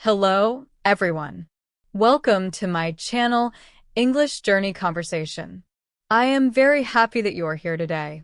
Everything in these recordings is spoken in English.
Hello, everyone. Welcome to my channel, English Journey Conversation. I am very happy that you are here today.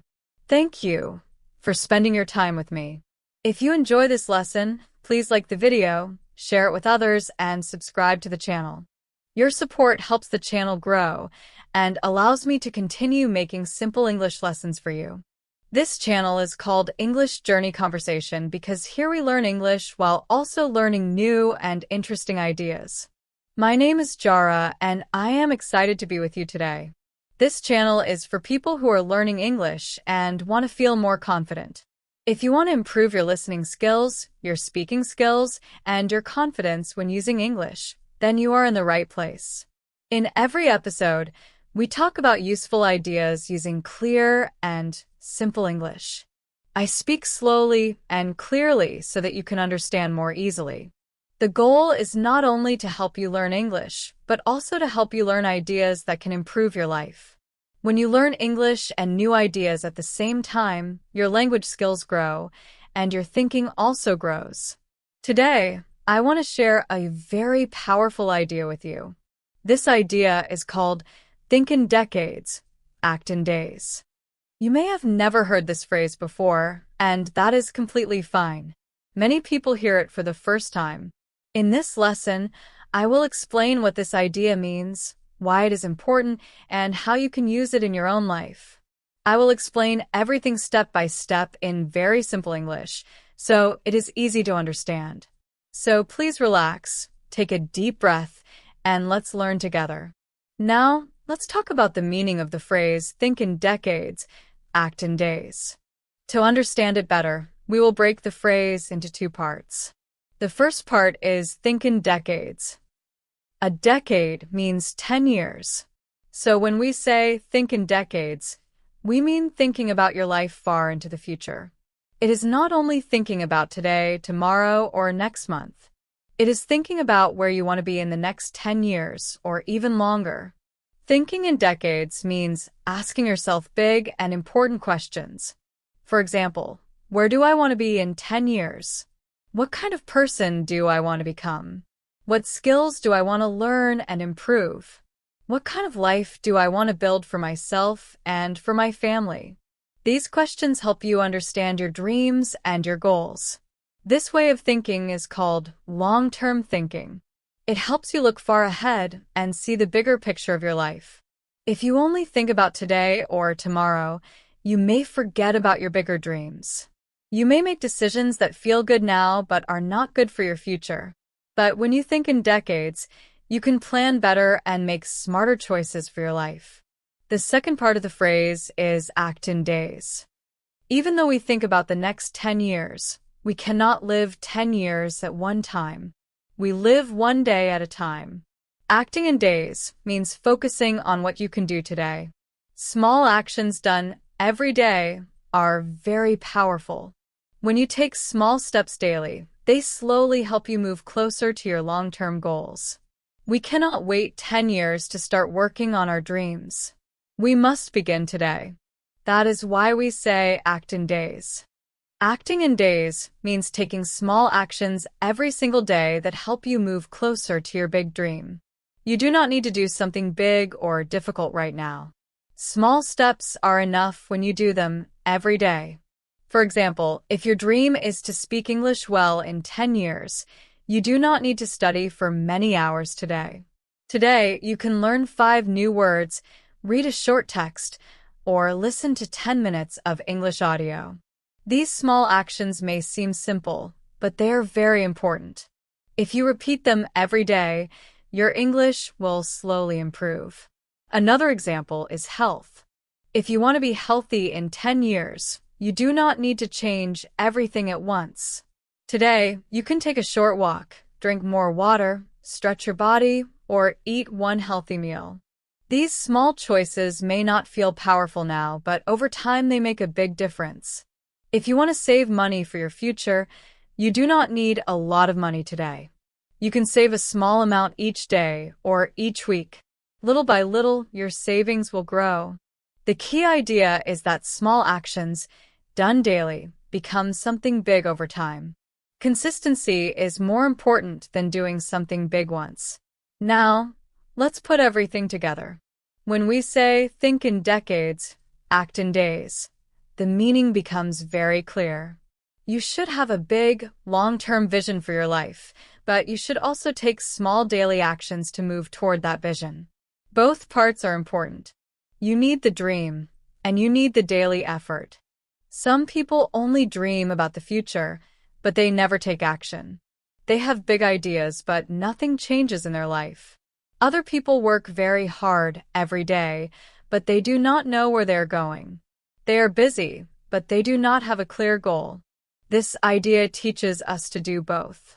Thank you for spending your time with me. If you enjoy this lesson, please like the video, share it with others, and subscribe to the channel. Your support helps the channel grow and allows me to continue making simple English lessons for you. This channel is called English Journey Conversation because here we learn English while also learning new and interesting ideas. My name is Jara, and I am excited to be with you today. This channel is for people who are learning English and want to feel more confident. If you want to improve your listening skills, your speaking skills, and your confidence when using English, then you are in the right place. In every episode, we talk about useful ideas using clear and simple English. I speak slowly and clearly so that you can understand more easily. The goal is not only to help you learn English, but also to help you learn ideas that can improve your life. When you learn English and new ideas at the same time, your language skills grow, and your thinking also grows. Today, I want to share a very powerful idea with you. This idea is called think in decades, act in days. You may have never heard this phrase before, and that is completely fine. Many people hear it for the first time. In this lesson, I will explain what this idea means, why it is important, and how you can use it in your own life. I will explain everything step by step in very simple English, so it is easy to understand. So please relax, take a deep breath, and let's learn together. Now, let's talk about the meaning of the phrase think in decades, act in days. To understand it better, we will break the phrase into two parts. The first part is think in decades. A decade means 10 years. So when we say think in decades, we mean thinking about your life far into the future. It is not only thinking about today, tomorrow, or next month. It is thinking about where you want to be in the next 10 years or even longer. Thinking in decades means asking yourself big and important questions. For example, where do I want to be in 10 years? What kind of person do I want to become? What skills do I want to learn and improve? What kind of life do I want to build for myself and for my family? These questions help you understand your dreams and your goals. This way of thinking is called long-term thinking. It helps you look far ahead and see the bigger picture of your life. If you only think about today or tomorrow, you may forget about your bigger dreams. You may make decisions that feel good now but are not good for your future. But when you think in decades, you can plan better and make smarter choices for your life. The second part of the phrase is act in days. Even though we think about the next 10 years, we cannot live 10 years at one time. We live one day at a time. Acting in days means focusing on what you can do today. Small actions done every day are very powerful. When you take small steps daily, they slowly help you move closer to your long-term goals. We cannot wait 10 years to start working on our dreams. We must begin today. That is why we say act in days. Acting in days means taking small actions every single day that help you move closer to your big dream. You do not need to do something big or difficult right now. Small steps are enough when you do them every day. For example, if your dream is to speak English well in 10 years, you do not need to study for many hours today. Today, you can learn 5 new words, read a short text, or listen to 10 minutes of English audio. These small actions may seem simple, but they are very important. If you repeat them every day, your English will slowly improve. Another example is health. If you want to be healthy in 10 years, you do not need to change everything at once. Today, you can take a short walk, drink more water, stretch your body, or eat one healthy meal. These small choices may not feel powerful now, but over time they make a big difference. If you want to save money for your future, you do not need a lot of money today. You can save a small amount each day or each week. Little by little, your savings will grow. The key idea is that small actions, done daily, become something big over time. Consistency is more important than doing something big once. Now, let's put everything together. When we say think in decades, act in days, the meaning becomes very clear. You should have a big, long-term vision for your life, but you should also take small daily actions to move toward that vision. Both parts are important. You need the dream, and you need the daily effort. Some people only dream about the future, but they never take action. They have big ideas, but nothing changes in their life. Other people work very hard every day, but they do not know where they're going. They are busy, but they do not have a clear goal. This idea teaches us to do both.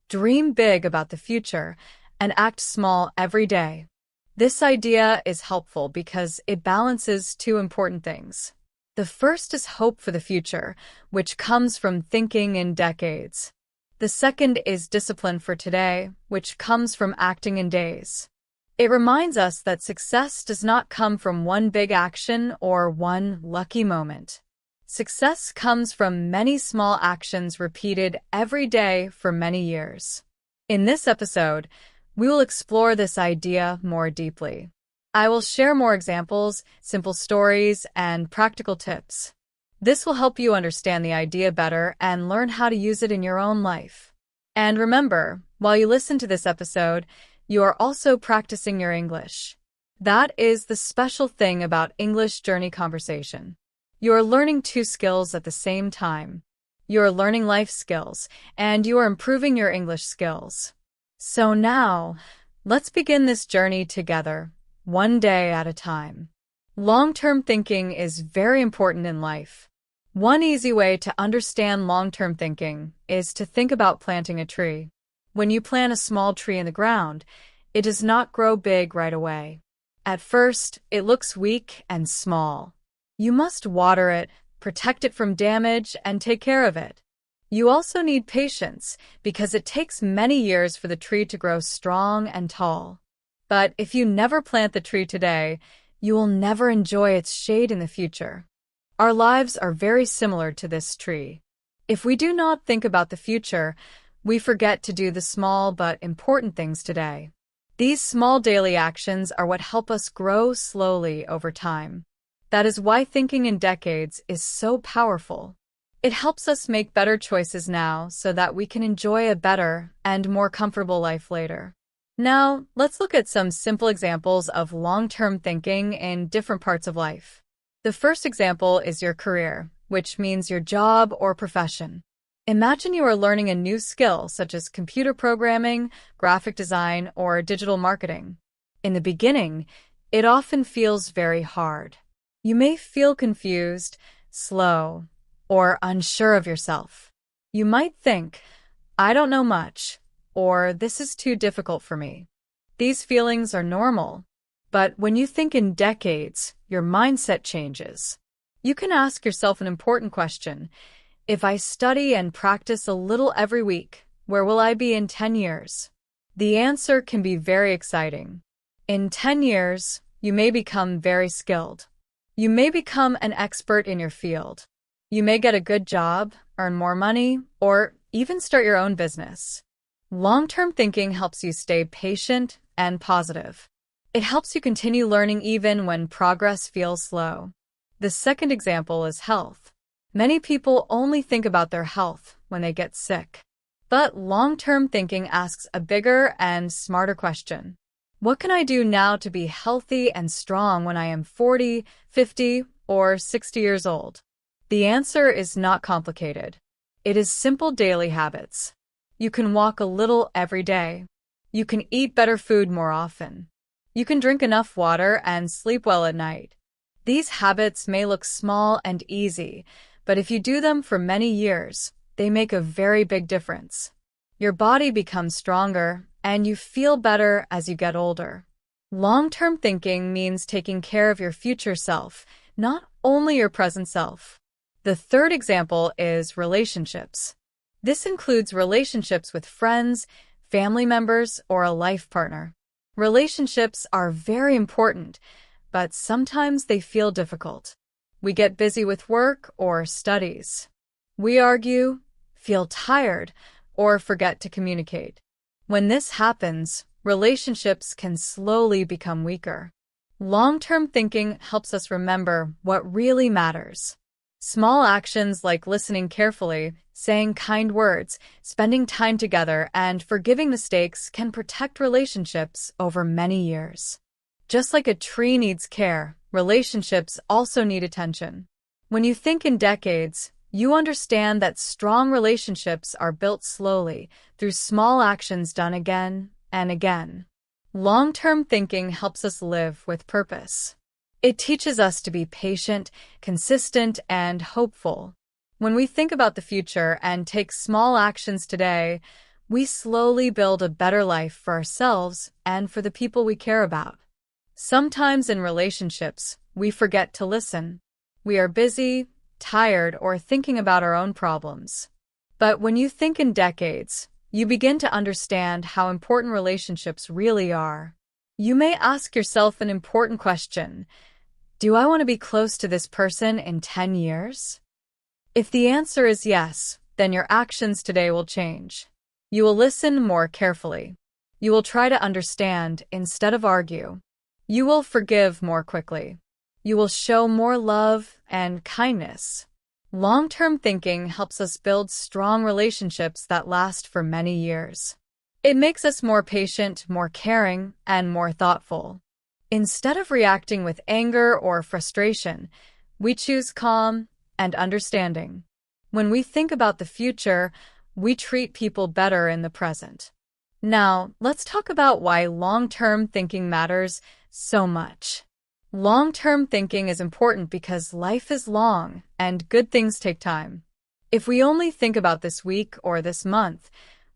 Dream big about the future and act small every day. This idea is helpful because it balances two important things. The first is hope for the future, which comes from thinking in decades. The second is discipline for today, which comes from acting in days. It reminds us that success does not come from one big action or one lucky moment. Success comes from many small actions repeated every day for many years. In this episode, we will explore this idea more deeply. I will share more examples, simple stories, and practical tips. This will help you understand the idea better and learn how to use it in your own life. And remember, while you listen to this episode, you are also practicing your English. That is the special thing about English Journey Conversation. You are learning two skills at the same time. You are learning life skills, and you are improving your English skills. So now, let's begin this journey together, one day at a time. Long-term thinking is very important in life. One easy way to understand long-term thinking is to think about planting a tree. When you plant a small tree in the ground, it does not grow big right away. At first, it looks weak and small. You must water it, protect it from damage, and take care of it. You also need patience because it takes many years for the tree to grow strong and tall. But if you never plant the tree today, you will never enjoy its shade in the future. Our lives are very similar to this tree. If we do not think about the future, we forget to do the small but important things today. These small daily actions are what help us grow slowly over time. That is why thinking in decades is so powerful. It helps us make better choices now so that we can enjoy a better and more comfortable life later. Now, let's look at some simple examples of long-term thinking in different parts of life. The first example is your career, which means your job or profession. Imagine you are learning a new skill such as computer programming, graphic design, or digital marketing. In the beginning, it often feels very hard. You may feel confused, slow, or unsure of yourself. You might think, I don't know much, or this is too difficult for me. These feelings are normal, but when you think in decades, your mindset changes. You can ask yourself an important question. If I study and practice a little every week, where will I be in 10 years? The answer can be very exciting. In 10 years, you may become very skilled. You may become an expert in your field. You may get a good job, earn more money, or even start your own business. Long-term thinking helps you stay patient and positive. It helps you continue learning even when progress feels slow. The second example is health. Many people only think about their health when they get sick. But long-term thinking asks a bigger and smarter question. What can I do now to be healthy and strong when I am 40, 50, or 60 years old? The answer is not complicated. It is simple daily habits. You can walk a little every day. You can eat better food more often. You can drink enough water and sleep well at night. These habits may look small and easy, but if you do them for many years, they make a very big difference. Your body becomes stronger, and you feel better as you get older. Long-term thinking means taking care of your future self, not only your present self. The third example is relationships. This includes relationships with friends, family members, or a life partner. Relationships are very important, but sometimes they feel difficult. We get busy with work or studies. We argue, feel tired, or forget to communicate. When this happens, relationships can slowly become weaker. Long-term thinking helps us remember what really matters. Small actions like listening carefully, saying kind words, spending time together, and forgiving mistakes can protect relationships over many years. Just like a tree needs care, relationships also need attention. When you think in decades, you understand that strong relationships are built slowly through small actions done again and again. Long-term thinking helps us live with purpose. It teaches us to be patient, consistent, and hopeful. When we think about the future and take small actions today, we slowly build a better life for ourselves and for the people we care about. Sometimes in relationships, we forget to listen. We are busy, tired, or thinking about our own problems. But when you think in decades, you begin to understand how important relationships really are. You may ask yourself an important question: do I want to be close to this person in 10 years? If the answer is yes, then your actions today will change. You will listen more carefully. You will try to understand instead of argue. You will forgive more quickly. You will show more love and kindness. Long-term thinking helps us build strong relationships that last for many years. It makes us more patient, more caring, and more thoughtful. Instead of reacting with anger or frustration, we choose calm and understanding. When we think about the future, we treat people better in the present. Now, let's talk about why long-term thinking matters so much. Long-term thinking is important because life is long and good things take time. If we only think about this week or this month,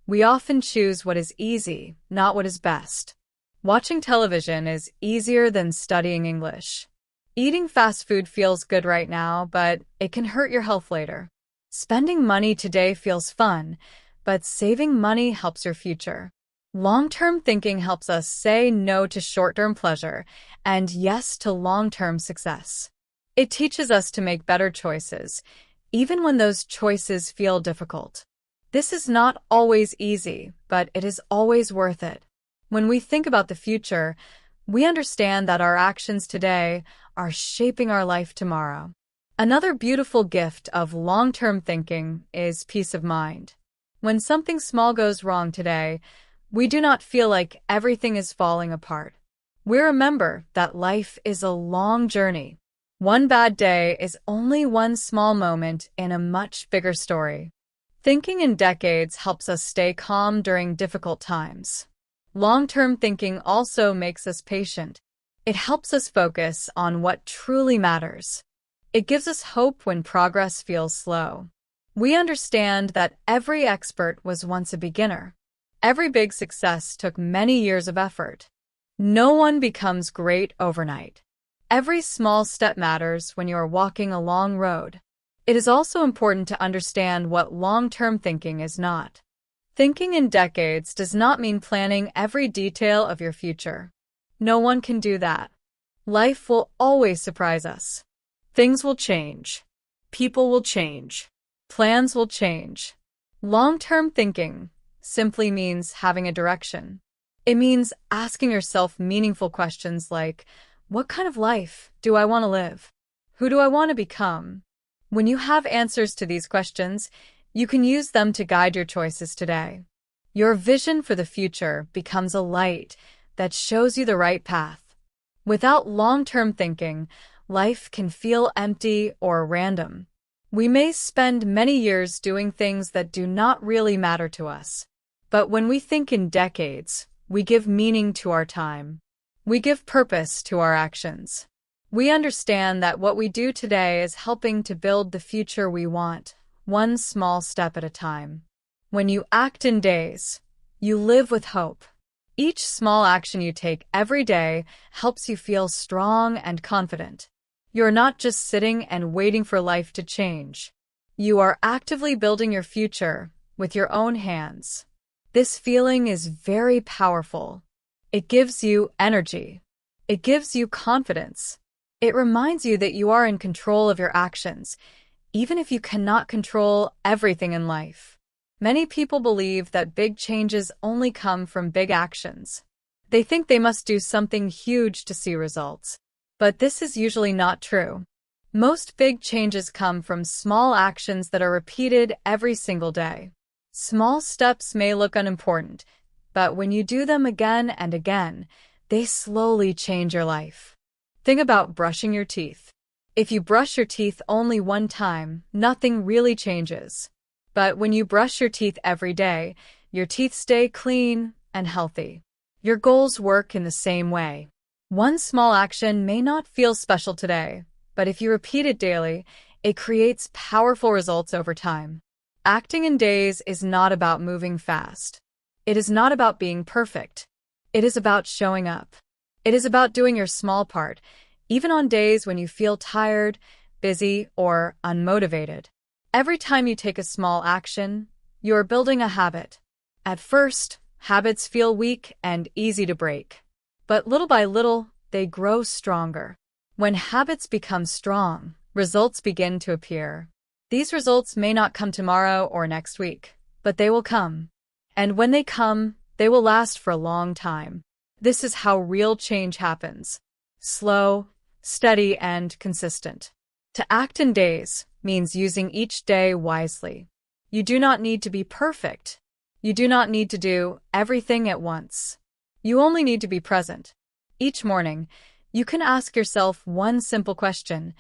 we often choose what is easy, not what is best. Watching television is easier than studying English. Eating fast food feels good right now, but it can hurt your health later. Spending money today feels fun, but saving money helps your future. Long-term thinking helps us say no to short-term pleasure and yes to long-term success. It teaches us to make better choices, even when those choices feel difficult. This is not always easy, but it is always worth it. When we think about the future, we understand that our actions today are shaping our life tomorrow. Another beautiful gift of long-term thinking is peace of mind. When something small goes wrong today, we do not feel like everything is falling apart. We remember that life is a long journey. One bad day is only one small moment in a much bigger story. Thinking in decades helps us stay calm during difficult times. Long-term thinking also makes us patient. It helps us focus on what truly matters. It gives us hope when progress feels slow. We understand that every expert was once a beginner. Every big success took many years of effort. No one becomes great overnight. Every small step matters when you are walking a long road. It is also important to understand what long-term thinking is not. Thinking in decades does not mean planning every detail of your future. No one can do that. Life will always surprise us. Things will change. People will change. Plans will change. Long-term thinking simply means having a direction. It means asking yourself meaningful questions like, what kind of life do I want to live? Who do I want to become? When you have answers to these questions, you can use them to guide your choices today. Your vision for the future becomes a light that shows you the right path. Without long-term thinking, life can feel empty or random. We may spend many years doing things that do not really matter to us. But when we think in decades, we give meaning to our time. We give purpose to our actions. We understand that what we do today is helping to build the future we want, one small step at a time. When you act in days, you live with hope. Each small action you take every day helps you feel strong and confident. You're not just sitting and waiting for life to change. You are actively building your future with your own hands. This feeling is very powerful. It gives you energy. It gives you confidence. It reminds you that you are in control of your actions, even if you cannot control everything in life. Many people believe that big changes only come from big actions. They think they must do something huge to see results. But this is usually not true. Most big changes come from small actions that are repeated every single day. Small steps may look unimportant, but when you do them again and again, they slowly change your life. Think about brushing your teeth. If you brush your teeth only one time, nothing really changes. But when you brush your teeth every day, your teeth stay clean and healthy. Your goals work in the same way. One small action may not feel special today, but if you repeat it daily, it creates powerful results over time. Acting in days is not about moving fast. It is not about being perfect. It is about showing up. It is about doing your small part, even on days when you feel tired, busy, or unmotivated. Every time you take a small action, you are building a habit. At first, habits feel weak and easy to break. But little by little, they grow stronger. When habits become strong, results begin to appear. These results may not come tomorrow or next week, but they will come. And when they come, they will last for a long time. This is how real change happens. Slow, steady, and consistent. To act in days means using each day wisely. You do not need to be perfect. You do not need to do everything at once. You only need to be present. Each morning, you can ask yourself one simple question: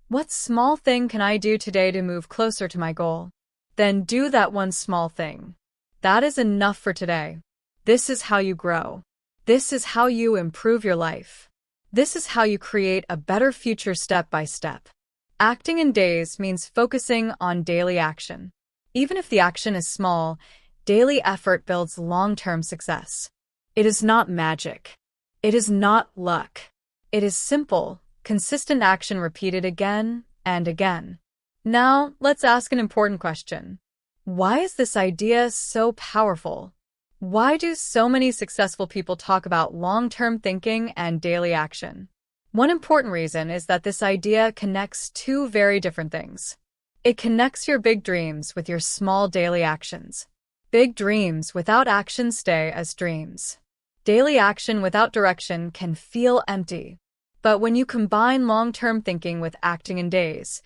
what small thing can I do today to move closer to my goal? Then do that one small thing. That is enough for today. This is how you grow. This is how you improve your life. This is how you create a better future step by step. Acting in days means focusing on daily action. Even if the action is small, daily effort builds long-term success. It is not magic. It is not luck. It is simple, consistent action repeated again and again. Now, let's ask an important question. Why is this idea so powerful? Why do so many successful people talk about long-term thinking and daily action? One important reason is that this idea connects two very different things. It connects your big dreams with your small daily actions. Big dreams without action stay as dreams. Daily action without direction can feel empty. But when you combine long-term thinking with acting in days,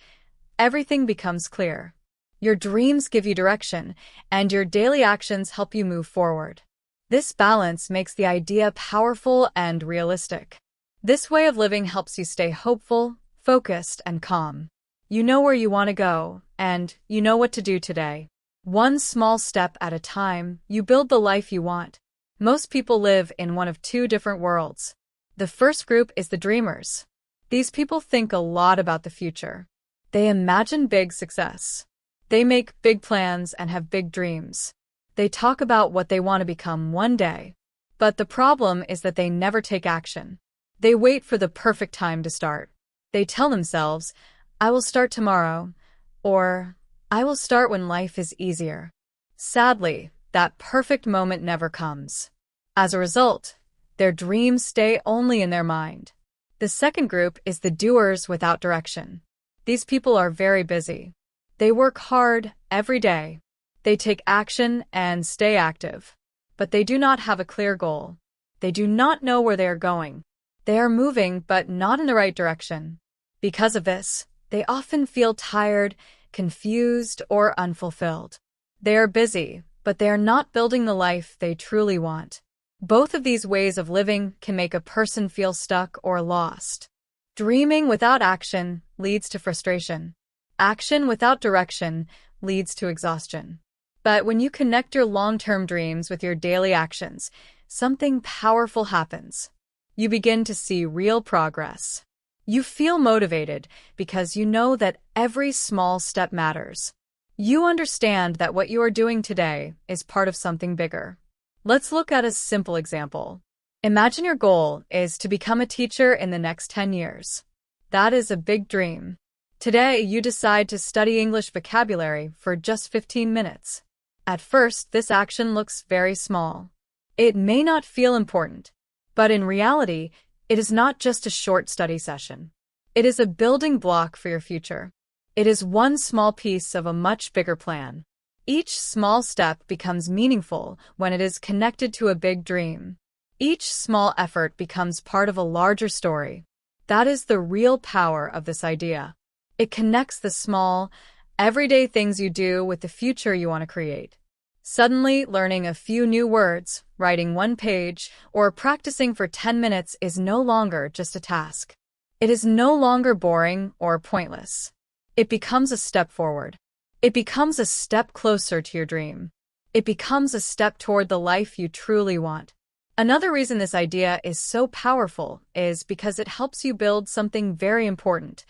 everything becomes clear. Your dreams give you direction, and your daily actions help you move forward. This balance makes the idea powerful and realistic. This way of living helps you stay hopeful, focused, and calm. You know where you want to go, and you know what to do today. One small step at a time, you build the life you want. Most people live in one of two different worlds. The first group is the dreamers. These people think a lot about the future. They imagine big success. They make big plans and have big dreams. They talk about what they want to become one day. But the problem is that they never take action. They wait for the perfect time to start. They tell themselves, "I will start tomorrow," or "I will start when life is easier." Sadly, that perfect moment never comes. As a result, their dreams stay only in their mind. The second group is the doers without direction. These people are very busy. They work hard every day. They take action and stay active. But they do not have a clear goal. They do not know where they are going. They are moving, but not in the right direction. Because of this, they often feel tired, confused, or unfulfilled. They are busy, but they are not building the life they truly want. Both of these ways of living can make a person feel stuck or lost. Dreaming without action leads to frustration. Action without direction leads to exhaustion. But when you connect your long-term dreams with your daily actions, something powerful happens. You begin to see real progress. You feel motivated because you know that every small step matters. You understand that what you are doing today is part of something bigger. Let's look at a simple example. Imagine your goal is to become a teacher in the next 10 years. That is a big dream. Today, you decide to study English vocabulary for just 15 minutes. At first, this action looks very small. It may not feel important, but in reality, it is not just a short study session. It is a building block for your future. It is one small piece of a much bigger plan. Each small step becomes meaningful when it is connected to a big dream. Each small effort becomes part of a larger story. That is the real power of this idea. It connects the small, everyday things you do with the future you want to create. Suddenly, learning a few new words, writing one page, or practicing for 10 minutes is no longer just a task. It is no longer boring or pointless. It becomes a step forward. It becomes a step closer to your dream. It becomes a step toward the life you truly want. Another reason this idea is so powerful is because it helps you build something very important: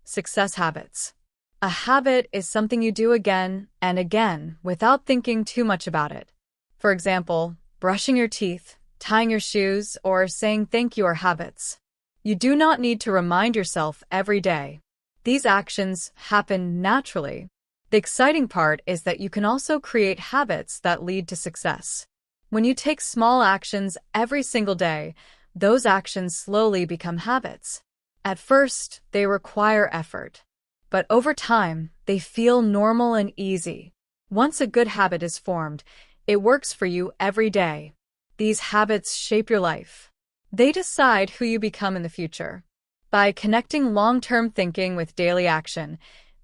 success habits. A habit is something you do again and again without thinking too much about it. For example, brushing your teeth, tying your shoes, or saying thank you are habits. You do not need to remind yourself every day. These actions happen naturally. The exciting part is that you can also create habits that lead to success. When you take small actions every single day, those actions slowly become habits. At first, they require effort. But over time, they feel normal and easy. Once a good habit is formed, it works for you every day. These habits shape your life. They decide who you become in the future. By connecting long-term thinking with daily action,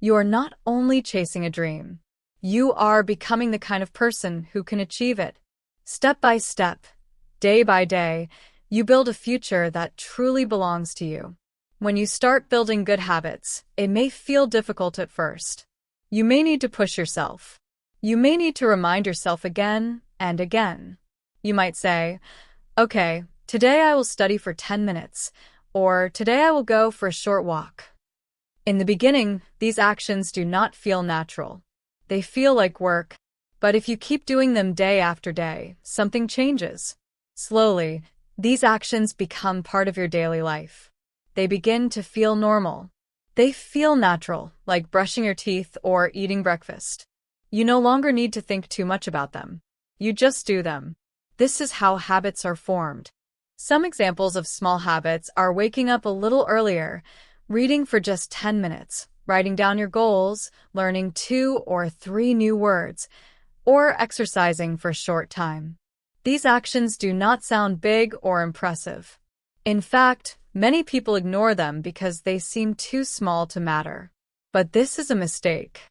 you are not only chasing a dream. You are becoming the kind of person who can achieve it. Step by step, day by day, you build a future that truly belongs to you. When you start building good habits, it may feel difficult at first. You may need to push yourself. You may need to remind yourself again and again. You might say, okay, today I will study for 10 minutes, or today I will go for a short walk. In the beginning, these actions do not feel natural. They feel like work, but if you keep doing them day after day, something changes. Slowly, these actions become part of your daily life. They begin to feel normal. They feel natural, like brushing your teeth or eating breakfast. You no longer need to think too much about them. You just do them. This is how habits are formed. Some examples of small habits are waking up a little earlier, reading for just 10 minutes, writing down your goals, learning 2 or 3 new words, or exercising for a short time. These actions do not sound big or impressive. In fact, many people ignore them because they seem too small to matter. But this is a mistake.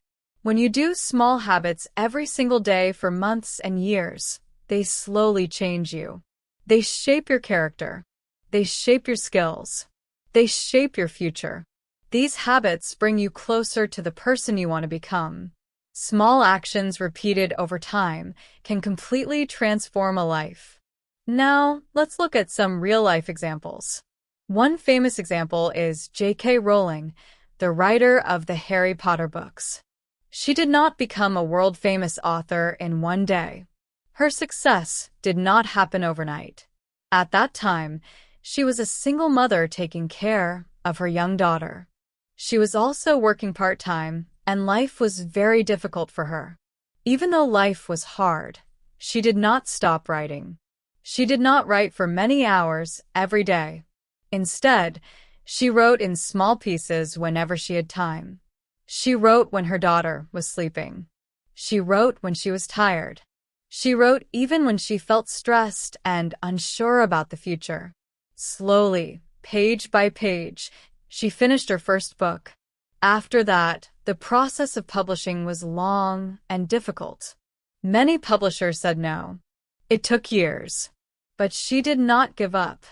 When you do small habits every single day for months and years, they slowly change you. They shape your character. They shape your skills. They shape your future. These habits bring you closer to the person you want to become. Small actions repeated over time can completely transform a life. Now, let's look at some real-life examples. One famous example is J.K. Rowling, the writer of the Harry Potter books. She did not become a world-famous author in one day. Her success did not happen overnight. At that time, she was a single mother taking care of her young daughter. She was also working part-time, and life was very difficult for her. Even though life was hard, she did not stop writing. She did not write for many hours every day. Instead, she wrote in small pieces whenever she had time. She wrote when her daughter was sleeping. She wrote when she was tired. She wrote even when she felt stressed and unsure about the future. Slowly, page by page, she finished her first book. After that, the process of publishing was long and difficult. Many publishers said no. It took years. But she did not give up.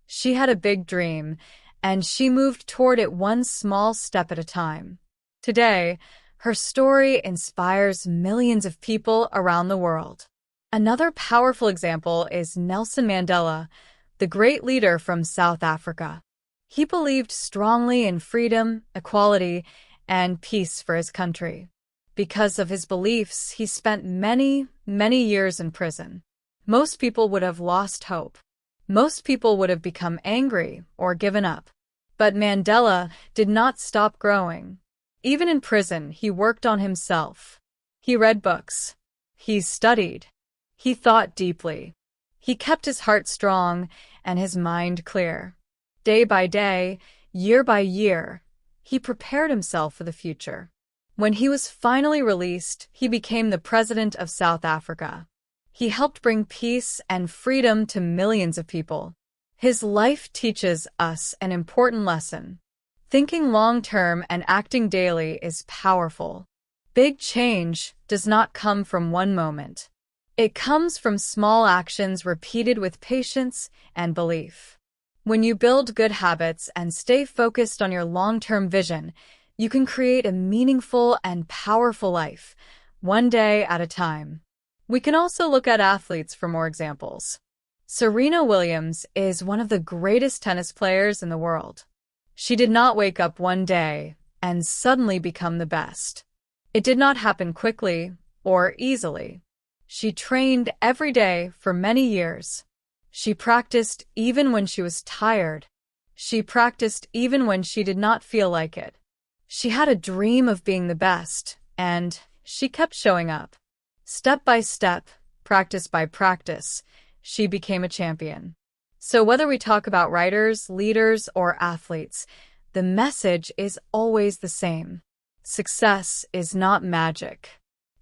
She had a big dream, and she moved toward it one small step at a time. Today, her story inspires millions of people around the world. Another powerful example is Nelson Mandela, the great leader from South Africa. He believed strongly in freedom, equality, and peace for his country. Because of his beliefs, he spent many years in prison. Most people would have lost hope. Most people would have become angry or given up. But Mandela did not stop growing. Even in prison, he worked on himself. He read books. He studied. He thought deeply. He kept his heart strong and his mind clear. Day by day, year by year, he prepared himself for the future. When he was finally released, he became the president of South Africa. He helped bring peace and freedom to millions of people. His life teaches us an important lesson. Thinking long-term and acting daily is powerful. Big change does not come from one moment. It comes from small actions repeated with patience and belief. When you build good habits and stay focused on your long-term vision, you can create a meaningful and powerful life, one day at a time. We can also look at athletes for more examples. Serena Williams is one of the greatest tennis players in the world. She did not wake up one day and suddenly become the best. It did not happen quickly or easily. She trained every day for many years. She practiced even when she was tired. She practiced even when she did not feel like it. She had a dream of being the best, and she kept showing up. Step by step, practice by practice, she became a champion. So whether we talk about writers, leaders, or athletes, the message is always the same. Success is not magic.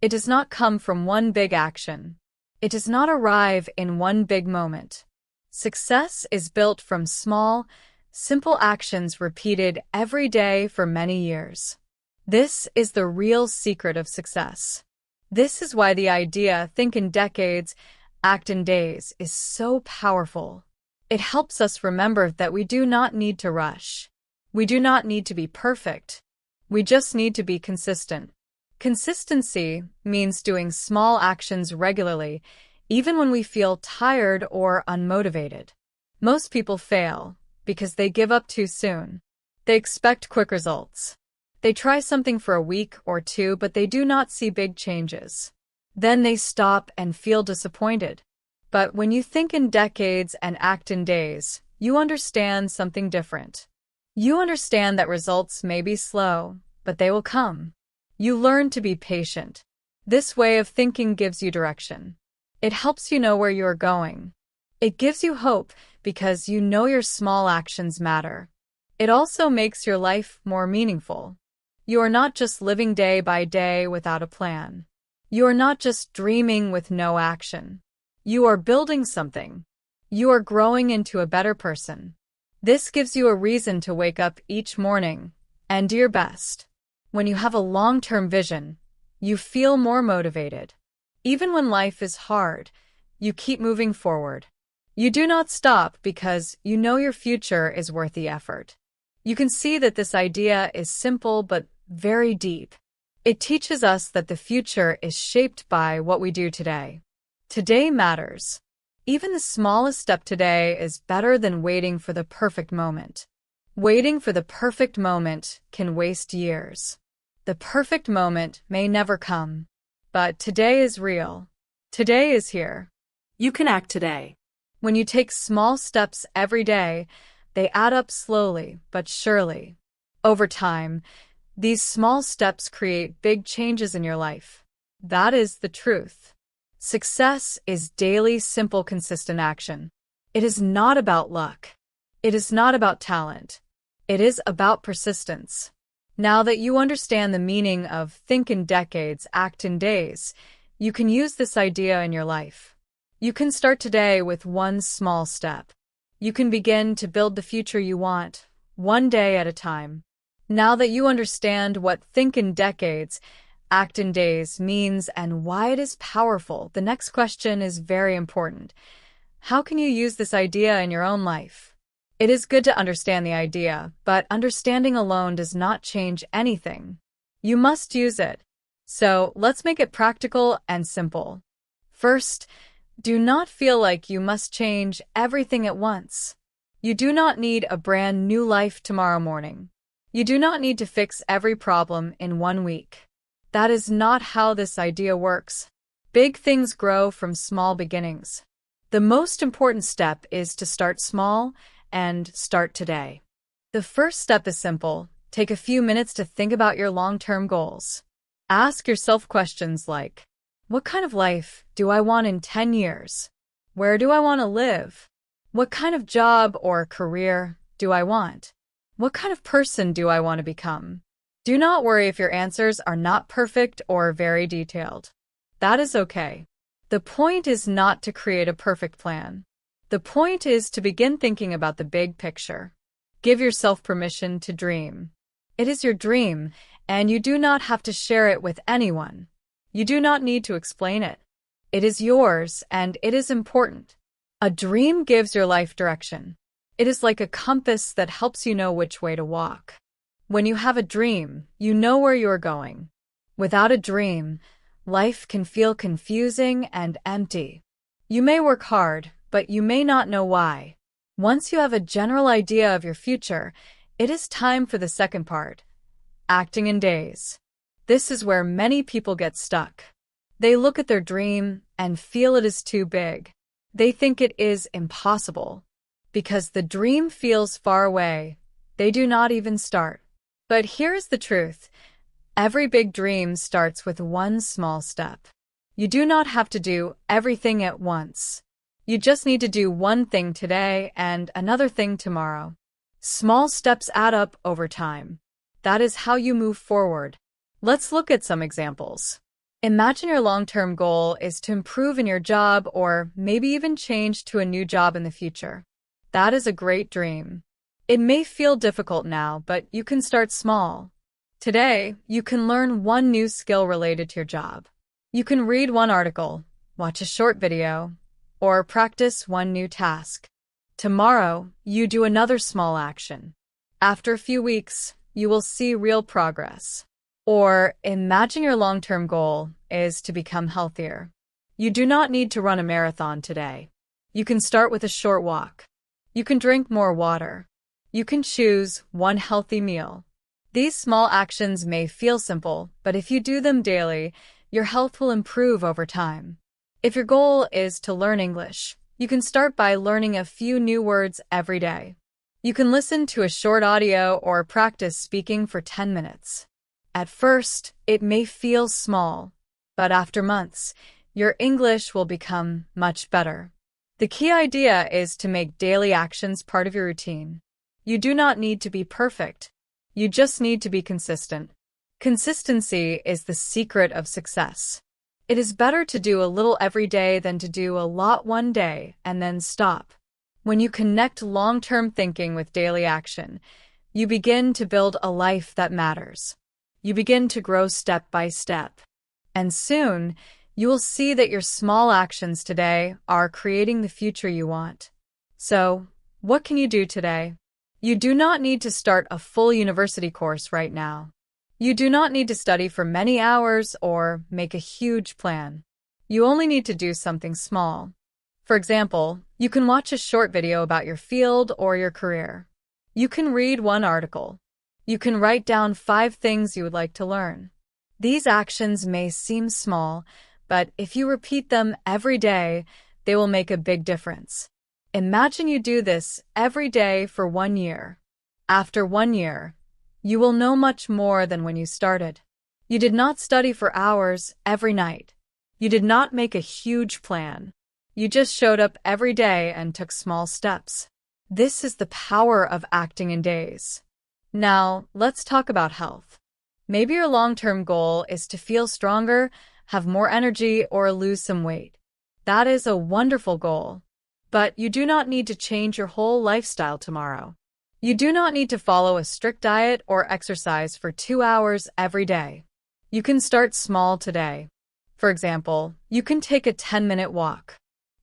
It does not come from one big action. It does not arrive in one big moment. Success is built from small, simple actions repeated every day for many years. This is the real secret of success. This is why the idea, think in decades, act in days, is so powerful. It helps us remember that we do not need to rush. We do not need to be perfect. We just need to be consistent. Consistency means doing small actions regularly, even when we feel tired or unmotivated. Most people fail because they give up too soon. They expect quick results. They try something for a week or two, but they do not see big changes. Then they stop and feel disappointed. But when you think in decades and act in days, you understand something different. You understand that results may be slow, but they will come. You learn to be patient. This way of thinking gives you direction. It helps you know where you are going. It gives you hope because you know your small actions matter. It also makes your life more meaningful. You are not just living day by day without a plan. You are not just dreaming with no action. You are building something. You are growing into a better person. This gives you a reason to wake up each morning and do your best. When you have a long-term vision, you feel more motivated. Even when life is hard, you keep moving forward. You do not stop because you know your future is worth the effort. You can see that this idea is simple but very deep. It teaches us that the future is shaped by what we do today. Today matters. Even the smallest step today is better than waiting for the perfect moment. Waiting for the perfect moment can waste years. The perfect moment may never come. But today is real. Today is here. You can act today. When you take small steps every day, they add up slowly but surely. Over time, these small steps create big changes in your life. That is the truth. Success is daily, simple, consistent action. It is not about luck. It is not about talent. It is about persistence. Now that you understand the meaning of think in decades, act in days, you can use this idea in your life. You can start today with one small step. You can begin to build the future you want, one day at a time. Now that you understand what think in decades, act in days means and why it is powerful, the next question is very important. How can you use this idea in your own life? It is good to understand the idea, but understanding alone does not change anything. You must use it. So let's make it practical and simple. First, do not feel like you must change everything at once. You do not need a brand new life tomorrow morning. You do not need to fix every problem in 1 week. That is not how this idea works. Big things grow from small beginnings. The most important step is to start small and start today. The first step is simple. Take a few minutes to think about your long-term goals. Ask yourself questions like, what kind of life do I want in 10 years? Where do I want to live? What kind of job or career do I want? What kind of person do I want to become? Do not worry if your answers are not perfect or very detailed. That is okay. The point is not to create a perfect plan. The point is to begin thinking about the big picture. Give yourself permission to dream. It is your dream, and you do not have to share it with anyone. You do not need to explain it. It is yours, and it is important. A dream gives your life direction. It is like a compass that helps you know which way to walk. When you have a dream, you know where you are going. Without a dream, life can feel confusing and empty. You may work hard, but you may not know why. Once you have a general idea of your future, it is time for the second part, acting in days. This is where many people get stuck. They look at their dream and feel it is too big. They think it is impossible. Because the dream feels far away, they do not even start. But here is the truth. Every big dream starts with one small step. You do not have to do everything at once. You just need to do one thing today and another thing tomorrow. Small steps add up over time. That is how you move forward. Let's look at some examples. Imagine your long-term goal is to improve in your job or maybe even change to a new job in the future. That is a great dream. It may feel difficult now, but you can start small. Today, you can learn one new skill related to your job. You can read one article, watch a short video, or practice one new task. Tomorrow, you do another small action. After a few weeks, you will see real progress. Or imagine your long-term goal is to become healthier. You do not need to run a marathon today. You can start with a short walk. You can drink more water. You can choose one healthy meal. These small actions may feel simple, but if you do them daily, your health will improve over time. If your goal is to learn English, you can start by learning a few new words every day. You can listen to a short audio or practice speaking for 10 minutes. At first, it may feel small, but after months, your English will become much better. The key idea is to make daily actions part of your routine. You do not need to be perfect. You just need to be consistent. Consistency is the secret of success. It is better to do a little every day than to do a lot one day and then stop. When you connect long-term thinking with daily action, you begin to build a life that matters. You begin to grow step by step. And soon, you will see that your small actions today are creating the future you want. So, what can you do today? You do not need to start a full university course right now. You do not need to study for many hours or make a huge plan. You only need to do something small. For example, you can watch a short video about your field or your career. You can read one article. You can write down 5 things you would like to learn. These actions may seem small, but if you repeat them every day, they will make a big difference. Imagine you do this every day for 1 year. After 1 year, you will know much more than when you started. You did not study for hours every night. You did not make a huge plan. You just showed up every day and took small steps. This is the power of acting in days. Now, let's talk about health. Maybe your long-term goal is to feel stronger, have more energy, or lose some weight. That is a wonderful goal. But you do not need to change your whole lifestyle tomorrow. You do not need to follow a strict diet or exercise for 2 hours every day. You can start small today. For example, you can take a 10-minute walk.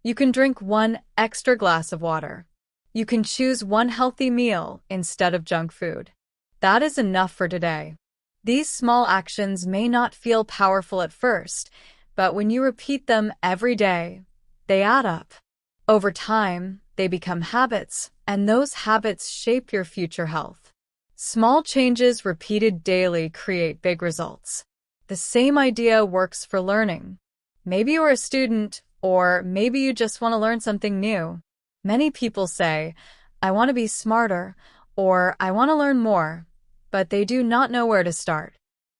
You can drink 1 extra glass of water. You can choose 1 healthy meal instead of junk food. That is enough for today. These small actions may not feel powerful at first, but when you repeat them every day, they add up. Over time, they become habits, and those habits shape your future health. Small changes repeated daily create big results. The same idea works for learning. Maybe you're a student, or maybe you just want to learn something new. Many people say, I want to be smarter, or I want to learn more, but they do not know where to start.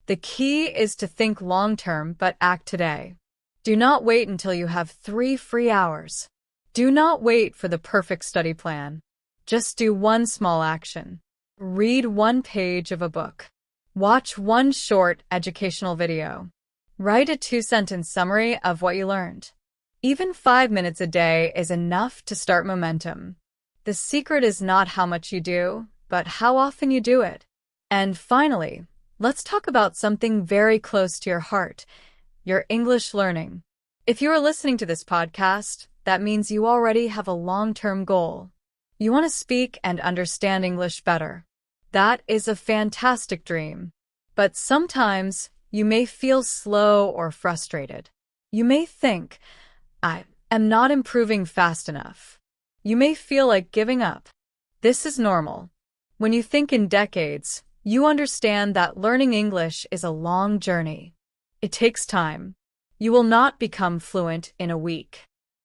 The key is to think long-term but act today. Do not wait until you have 3 free hours. Do not wait for the perfect study plan. Just do 1 small action. Read 1 page of a book. Watch one short educational video. Write a 2-sentence summary of what you learned. Even 5 minutes a day is enough to start momentum. The secret is not how much you do, but how often you do it. And finally, let's talk about something very close to your heart, your English learning. If you are listening to this podcast, that means you already have a long-term goal. You want to speak and understand English better. That is a fantastic dream. But sometimes you may feel slow or frustrated. You may think, I am not improving fast enough. You may feel like giving up. This is normal. When you think in decades, you understand that learning English is a long journey. It takes time. You will not become fluent in a week.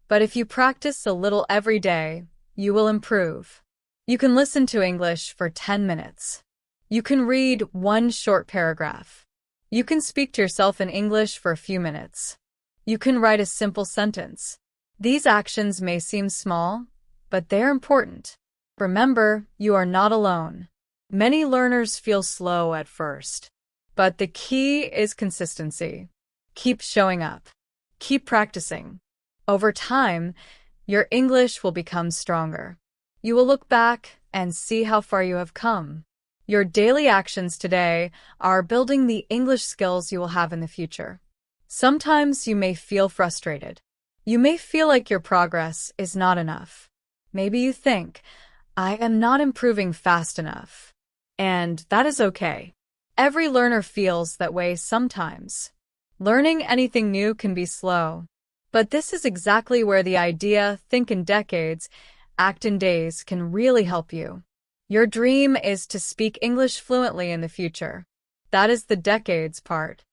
But if you practice a little every day, you will improve. You can listen to English for 10 minutes. You can read one short paragraph. You can speak to yourself in English for a few minutes. You can write a simple sentence. These actions may seem small, but they're important. Remember, you are not alone. Many learners feel slow at first. But the key is consistency. Keep showing up. Keep practicing. Over time, your English will become stronger. You will look back and see how far you have come. Your daily actions today are building the English skills you will have in the future. Sometimes you may feel frustrated. You may feel like your progress is not enough. Maybe you think, I am not improving fast enough. And that is okay. Every learner feels that way sometimes. Learning anything new can be slow. But this is exactly where the idea, think in decades, act in days can really help you. Your dream is to speak English fluently in the future. That is the decades part.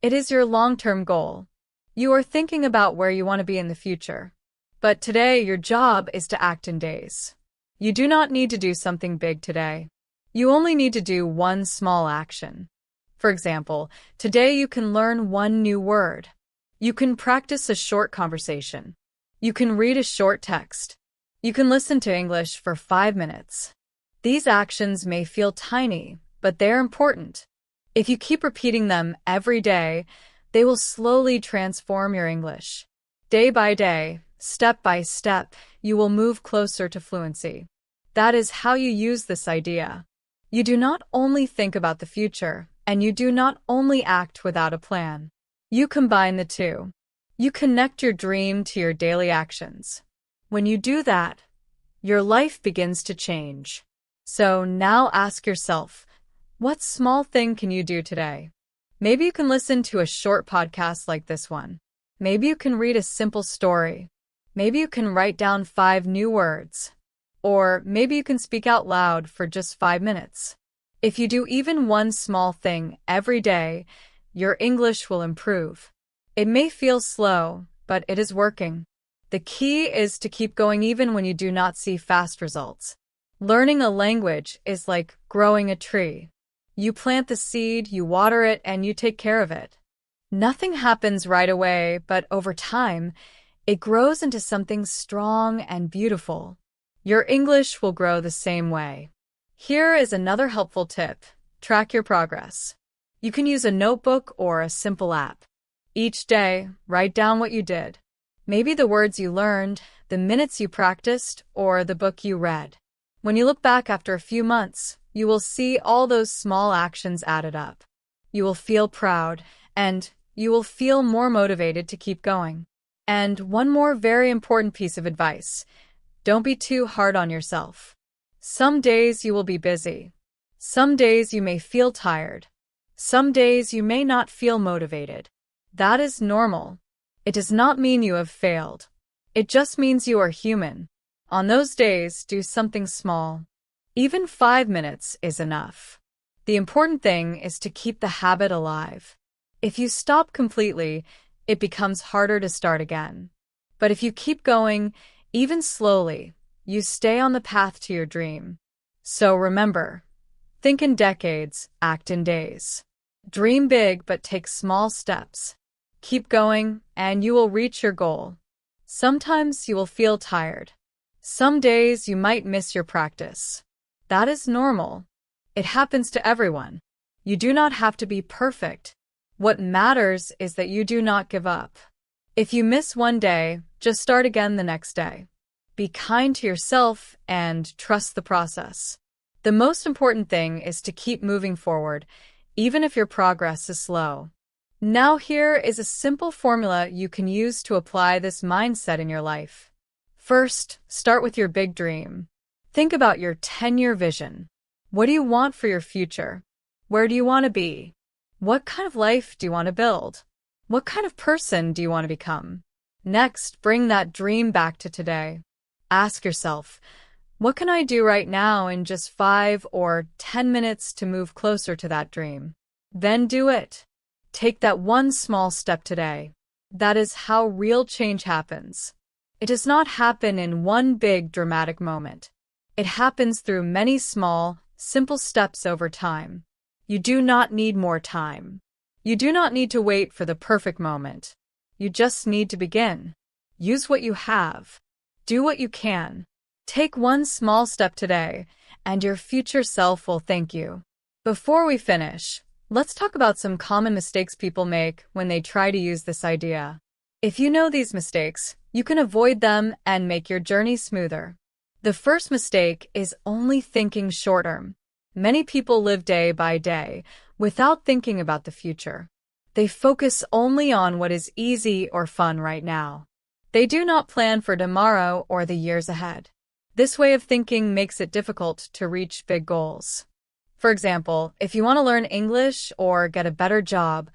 It is your long-term goal. You are thinking about where you want to be in the future. But today, your job is to act in days. You do not need to do something big today. You only need to do one small action. For example, today you can learn one new word. You can practice a short conversation. You can read a short text. You can listen to English for 5 minutes. These actions may feel tiny, but they're important. If you keep repeating them every day, they will slowly transform your English. Day by day, step by step, you will move closer to fluency. That is how you use this idea. You do not only think about the future, and you do not only act without a plan. You combine the two. You connect your dream to your daily actions. When you do that, your life begins to change. So now ask yourself, what small thing can you do today? Maybe you can listen to a short podcast like this one. Maybe you can read a simple story. Maybe you can write down 5 new words. Or maybe you can speak out loud for just 5 minutes. If you do even one small thing every day, your English will improve. It may feel slow, but it is working. The key is to keep going even when you do not see fast results. Learning a language is like growing a tree. You plant the seed, you water it, and you take care of it. Nothing happens right away, but over time, it grows into something strong and beautiful. Your English will grow the same way. Here is another helpful tip. Track your progress. You can use a notebook or a simple app. Each day, write down what you did. Maybe the words you learned, the minutes you practiced, or the book you read. When you look back after a few months, you will see all those small actions added up. You will feel proud, and you will feel more motivated to keep going. And one more very important piece of advice. Don't be too hard on yourself. Some days you will be busy. Some days you may feel tired. Some days you may not feel motivated. That is normal. It does not mean you have failed. It just means you are human. On those days, do something small. Even 5 minutes is enough. The important thing is to keep the habit alive. If you stop completely, it becomes harder to start again. But if you keep going, even slowly, you stay on the path to your dream. So remember, think in decades, act in days. Dream big but take small steps. Keep going, and you will reach your goal. Sometimes you will feel tired. Some days you might miss your practice. That is normal. It happens to everyone. You do not have to be perfect. What matters is that you do not give up. If you miss one day, just start again the next day. Be kind to yourself and trust the process. The most important thing is to keep moving forward, even if your progress is slow. Now here is a simple formula you can use to apply this mindset in your life. First, start with your big dream. Think about your 10-year vision. What do you want for your future? Where do you want to be? What kind of life do you want to build? What kind of person do you want to become? Next, bring that dream back to today. Ask yourself, what can I do right now in just 5 or 10 minutes to move closer to that dream? Then do it. Take that one small step today. That is how real change happens. It does not happen in one big dramatic moment. It happens through many small, simple steps over time. You do not need more time. You do not need to wait for the perfect moment. You just need to begin. Use what you have. Do what you can. Take one small step today, and your future self will thank you. Before we finish, let's talk about some common mistakes people make when they try to use this idea. If you know these mistakes, you can avoid them and make your journey smoother. The first mistake is only thinking short-term. Many people live day by day without thinking about the future. They focus only on what is easy or fun right now. They do not plan for tomorrow or the years ahead. This way of thinking makes it difficult to reach big goals. For example, if you want to learn English or get a better job,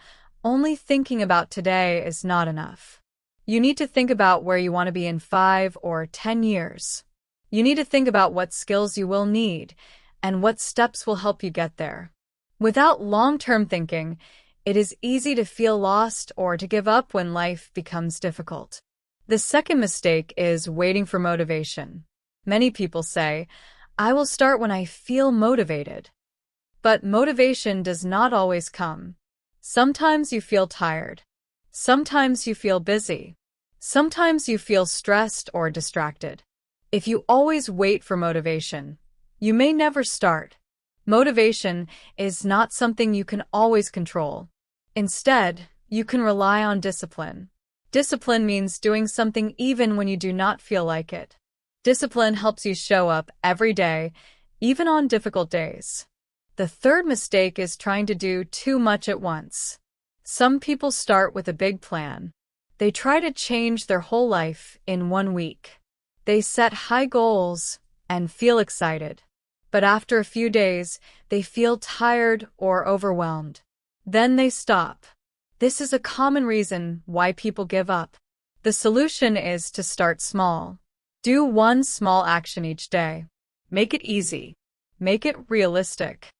only thinking about today is not enough. You need to think about where you want to be in 5 or 10 years. You need to think about what skills you will need and what steps will help you get there. Without long-term thinking, it is easy to feel lost or to give up when life becomes difficult. The second mistake is waiting for motivation. Many people say, I will start when I feel motivated. But motivation does not always come. Sometimes you feel tired. Sometimes you feel busy. Sometimes you feel stressed or distracted. If you always wait for motivation, you may never start. Motivation is not something you can always control. Instead, you can rely on discipline. Discipline means doing something even when you do not feel like it. Discipline helps you show up every day, even on difficult days. The third mistake is trying to do too much at once. Some people start with a big plan. They try to change their whole life in 1 week. They set high goals and feel excited. But after a few days, they feel tired or overwhelmed. Then they stop. This is a common reason why people give up. The solution is to start small. Do one small action each day. Make it easy. Make it realistic.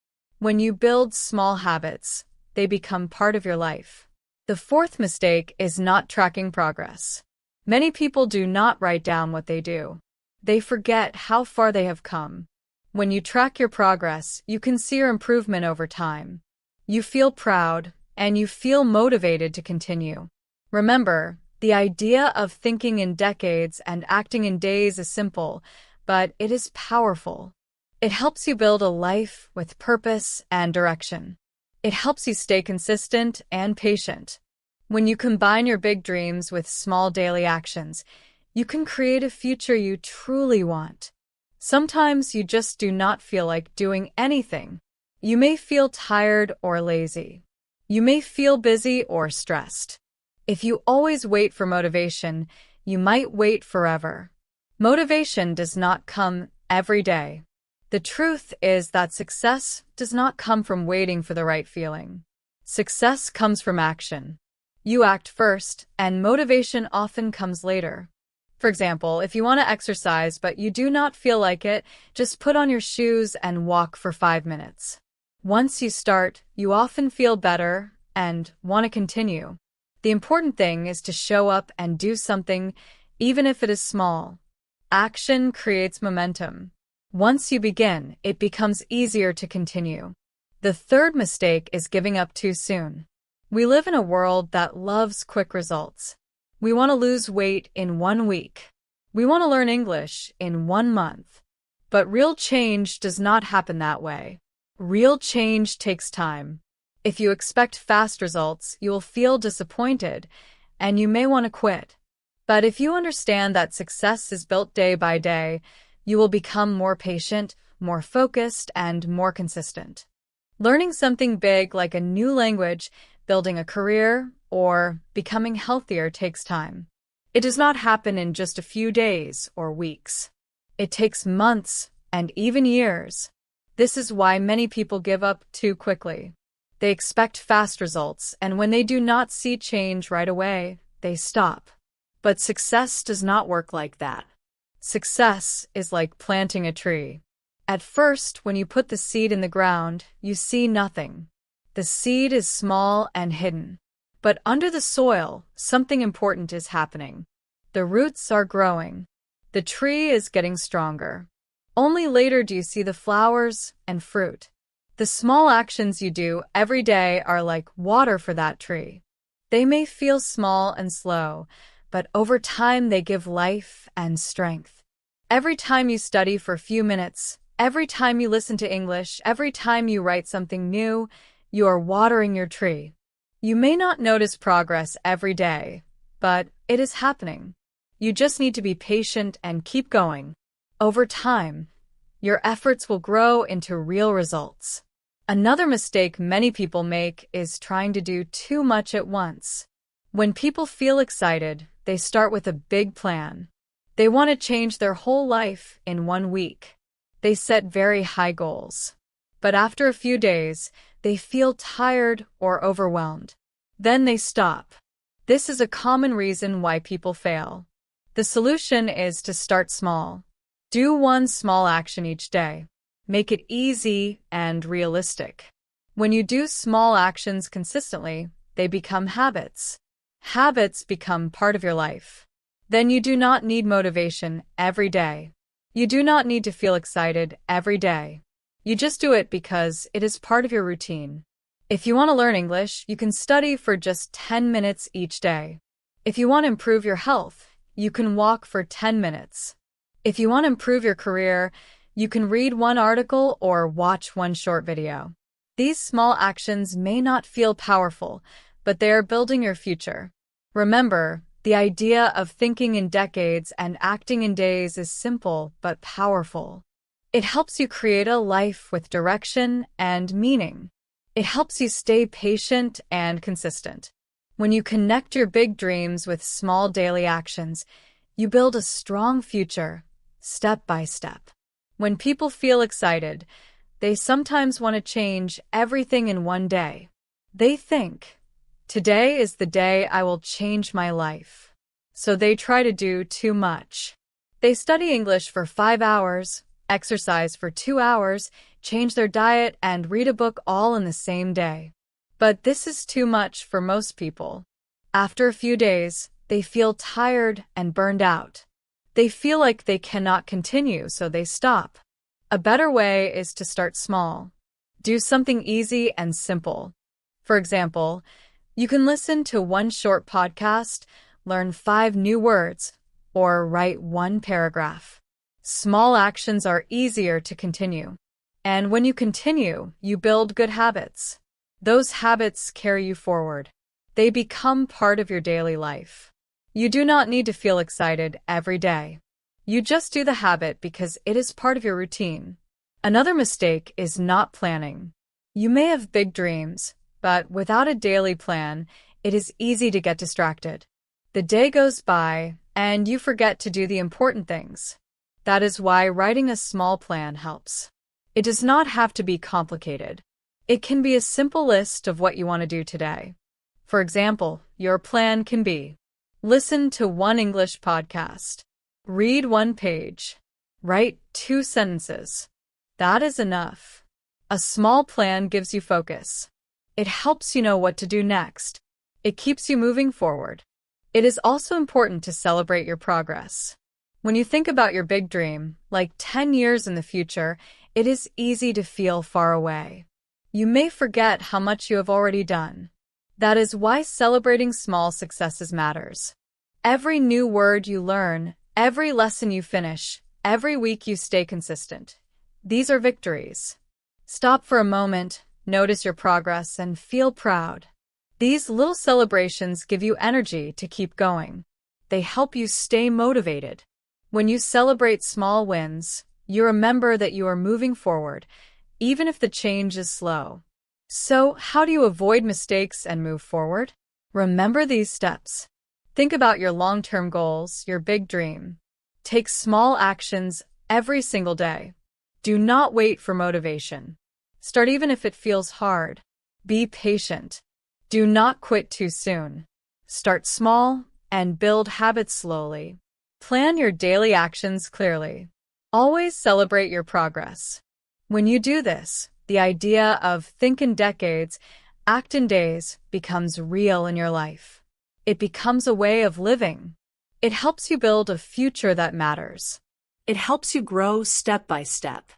When you build small habits, they become part of your life. The fourth mistake is not tracking progress. Many people do not write down what they do. They forget how far they have come. When you track your progress, you can see your improvement over time. You feel proud, and you feel motivated to continue. Remember, the idea of thinking in decades and acting in days is simple, but it is powerful. It helps you build a life with purpose and direction. It helps you stay consistent and patient. When you combine your big dreams with small daily actions, you can create a future you truly want. Sometimes you just do not feel like doing anything. You may feel tired or lazy. You may feel busy or stressed. If you always wait for motivation, you might wait forever. Motivation does not come every day. The truth is that success does not come from waiting for the right feeling. Success comes from action. You act first, and motivation often comes later. For example, if you want to exercise but you do not feel like it, just put on your shoes and walk for 5 minutes. Once you start, you often feel better and want to continue. The important thing is to show up and do something, even if it is small. Action creates momentum. Once you begin, it becomes easier to continue. The third mistake is giving up too soon. We live in a world that loves quick results. We want to lose weight in 1 week. We want to learn English in 1 month. But real change does not happen that way. Real change takes time. If you expect fast results, you will feel disappointed, and you may want to quit. But if you understand that success is built day by day, you will become more patient, more focused, and more consistent. Learning something big like a new language, building a career, or becoming healthier takes time. It does not happen in just a few days or weeks. It takes months and even years. This is why many people give up too quickly. They expect fast results, and when they do not see change right away, they stop. But success does not work like that. Success is like planting a tree. At first, when you put the seed in the ground, you see nothing. The seed is small and hidden. But under the soil, something important is happening. The roots are growing. The tree is getting stronger. Only later do you see the flowers and fruit. The small actions you do every day are like water for that tree. They may feel small and slow, but over time they give life and strength. Every time you study for a few minutes, every time you listen to English, every time you write something new, you are watering your tree. You may not notice progress every day, but it is happening. You just need to be patient and keep going. Over time, your efforts will grow into real results. Another mistake many people make is trying to do too much at once. When people feel excited, they start with a big plan. They want to change their whole life in 1 week. They set very high goals. But after a few days, they feel tired or overwhelmed. Then they stop. This is a common reason why people fail. The solution is to start small. Do one small action each day. Make it easy and realistic. When you do small actions consistently, they become habits. Habits become part of your life. Then you do not need motivation every day. You do not need to feel excited every day. You just do it because it is part of your routine. If you want to learn English, you can study for just 10 minutes each day. If you want to improve your health, you can walk for 10 minutes. If you want to improve your career, you can read one article or watch one short video. These small actions may not feel powerful, but they are building your future. Remember, the idea of thinking in decades and acting in days is simple but powerful. It helps you create a life with direction and meaning. It helps you stay patient and consistent. When you connect your big dreams with small daily actions, you build a strong future, step by step. When people feel excited, they sometimes want to change everything in one day. They think, "Today is the day I will change my life." So they try to do too much. They study English for 5 hours, exercise for 2 hours, change their diet, and read a book all in the same day. But this is too much for most people. After a few days, they feel tired and burned out. They feel like they cannot continue, so they stop. A better way is to start small. Do something easy and simple. For example, you can listen to one short podcast, learn 5 new words, or write 1 paragraph. Small actions are easier to continue. And when you continue, you build good habits. Those habits carry you forward. They become part of your daily life. You do not need to feel excited every day. You just do the habit because it is part of your routine. Another mistake is not planning. You may have big dreams, but without a daily plan, it is easy to get distracted. The day goes by, and you forget to do the important things. That is why writing a small plan helps. It does not have to be complicated. It can be a simple list of what you want to do today. For example, your plan can be: listen to 1 English podcast, read 1 page, write 2 sentences. That is enough. A small plan gives you focus. It helps you know what to do next. It keeps you moving forward. It is also important to celebrate your progress. When you think about your big dream, like 10 years in the future, it is easy to feel far away. You may forget how much you have already done. That is why celebrating small successes matters. Every new word you learn, every lesson you finish, every week you stay consistent. These are victories. Stop for a moment, notice your progress, and feel proud. These little celebrations give you energy to keep going. They help you stay motivated. When you celebrate small wins, you remember that you are moving forward, even if the change is slow. So, how do you avoid mistakes and move forward? Remember these steps. Think about your long-term goals, your big dream. Take small actions every single day. Do not wait for motivation. Start even if it feels hard. Be patient. Do not quit too soon. Start small and build habits slowly. Plan your daily actions clearly. Always celebrate your progress. When you do this, the idea of think in decades, act in days becomes real in your life. It becomes a way of living. It helps you build a future that matters. It helps you grow step by step.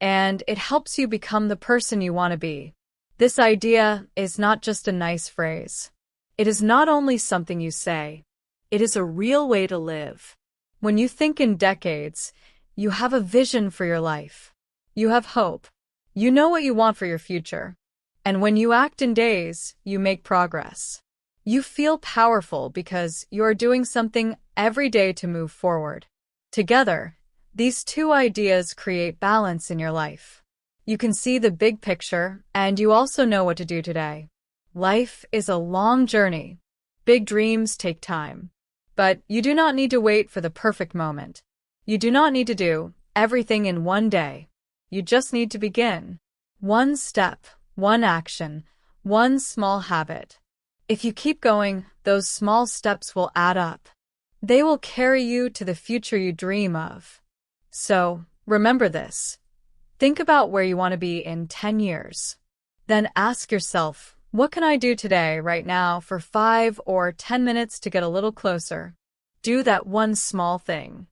And it helps you become the person you want to be. This idea is not just a nice phrase. It is not only something you say. It is a real way to live. When you think in decades, you have a vision for your life. You have hope. You know what you want for your future. And when you act in days, you make progress. You feel powerful because you are doing something every day to move forward. Together, these two ideas create balance in your life. You can see the big picture, and you also know what to do today. Life is a long journey. Big dreams take time. But you do not need to wait for the perfect moment. You do not need to do everything in one day. You just need to begin. One step, one action, one small habit. If you keep going, those small steps will add up. They will carry you to the future you dream of. So, remember this. Think about where you want to be in 10 years. Then ask yourself, what can I do today, right now, for 5 or 10 minutes to get a little closer? Do that one small thing.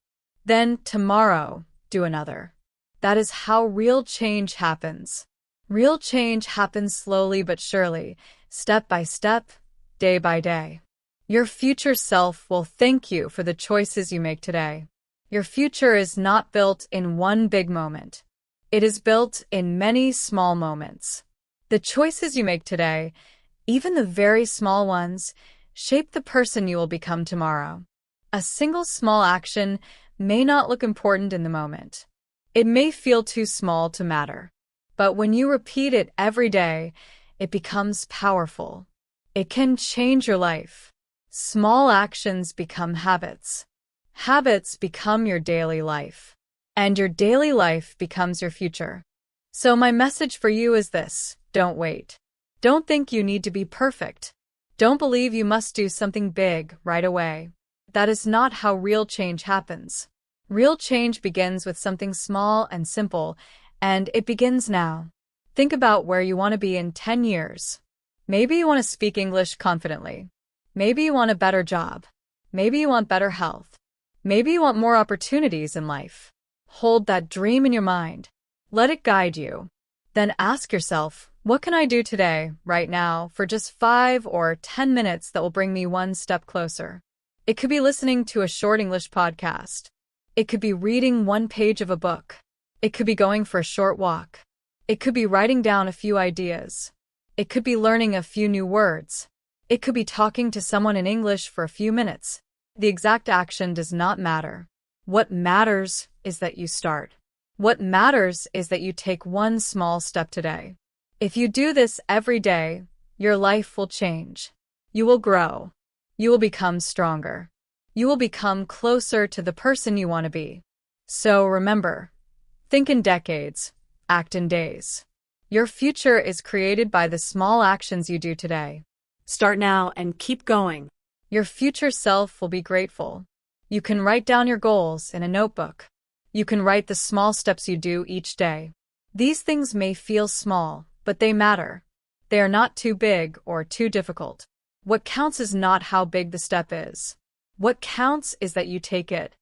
Then, tomorrow, do another. That is how real change happens. Real change happens slowly but surely, step by step, day by day. Your future self will thank you for the choices you make today. Your future is not built in one big moment. It is built in many small moments. The choices you make today, even the very small ones, shape the person you will become tomorrow. A single small action may not look important in the moment. It may feel too small to matter. But when you repeat it every day, it becomes powerful. It can change your life. Small actions become habits. Habits become your daily life. And your daily life becomes your future. So my message for you is this: don't wait. Don't think you need to be perfect. Don't believe you must do something big right away. That is not how real change happens. Real change begins with something small and simple, and it begins now. Think about where you want to be in 10 years. Maybe you want to speak English confidently. Maybe you want a better job. Maybe you want better health. Maybe you want more opportunities in life. Hold that dream in your mind. Let it guide you. Then ask yourself, what can I do today, right now, for just 5 or 10 minutes that will bring me one step closer? It could be listening to a short English podcast. It could be reading one page of a book. It could be going for a short walk. It could be writing down a few ideas. It could be learning a few new words. It could be talking to someone in English for a few minutes. The exact action does not matter. What matters is that you start. What matters is that you take one small step today. If you do this every day, your life will change. You will grow. You will become stronger. You will become closer to the person you want to be. So remember, think in decades, act in days. Your future is created by the small actions you do today. Start now and keep going. Your future self will be grateful. You can write down your goals in a notebook. You can write the small steps you do each day. These things may feel small, but they matter. They are not too big or too difficult. What counts is not how big the step is. What counts is that you take it.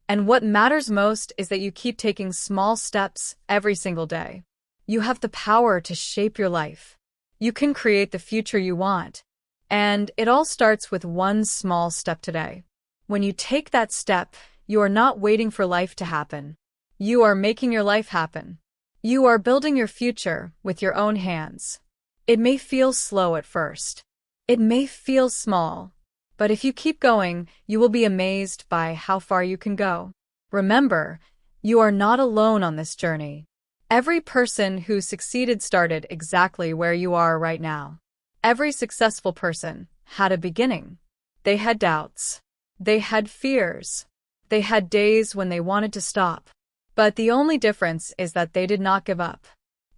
And what matters most is that you keep taking small steps every single day. You have the power to shape your life. You can create the future you want. And it all starts with one small step today. When you take that step, you are not waiting for life to happen. You are making your life happen. You are building your future with your own hands. It may feel slow at first. It may feel small. But if you keep going, you will be amazed by how far you can go. Remember, you are not alone on this journey. Every person who succeeded started exactly where you are right now. Every successful person had a beginning. They had doubts. They had fears. They had days when they wanted to stop. But the only difference is that they did not give up.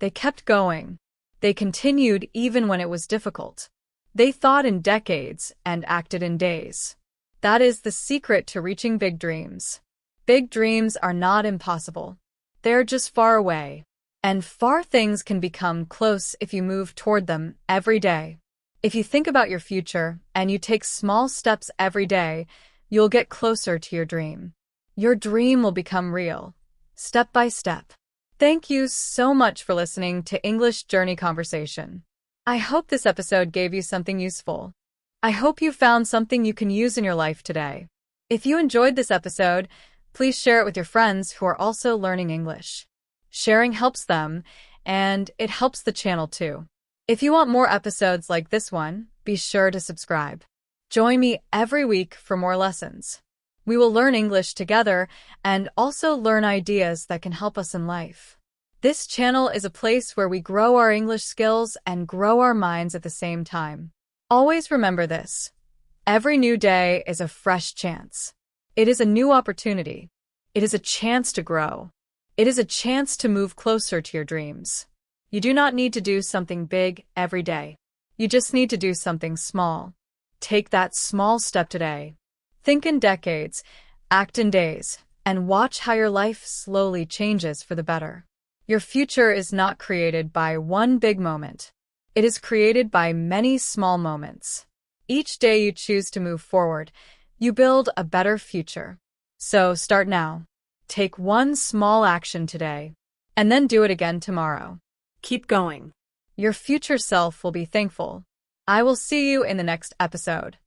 They kept going. They continued even when it was difficult. They thought in decades and acted in days. That is the secret to reaching big dreams. Big dreams are not impossible. They're just far away. And far things can become close if you move toward them every day. If you think about your future and you take small steps every day, you'll get closer to your dream. Your dream will become real, step by step. Thank you so much for listening to English Journey Conversation. I hope this episode gave you something useful. I hope you found something you can use in your life today. If you enjoyed this episode, please share it with your friends who are also learning English. Sharing helps them, and it helps the channel too. If you want more episodes like this one, be sure to subscribe. Join me every week for more lessons. We will learn English together and also learn ideas that can help us in life. This channel is a place where we grow our English skills and grow our minds at the same time. Always remember this. Every new day is a fresh chance. It is a new opportunity. It is a chance to grow. It is a chance to move closer to your dreams. You do not need to do something big every day. You just need to do something small. Take that small step today. Think in decades, act in days, and watch how your life slowly changes for the better. Your future is not created by one big moment. It is created by many small moments. Each day you choose to move forward, you build a better future. So start now. Take one small action today, and then do it again tomorrow. Keep going. Your future self will be thankful. I will see you in the next episode.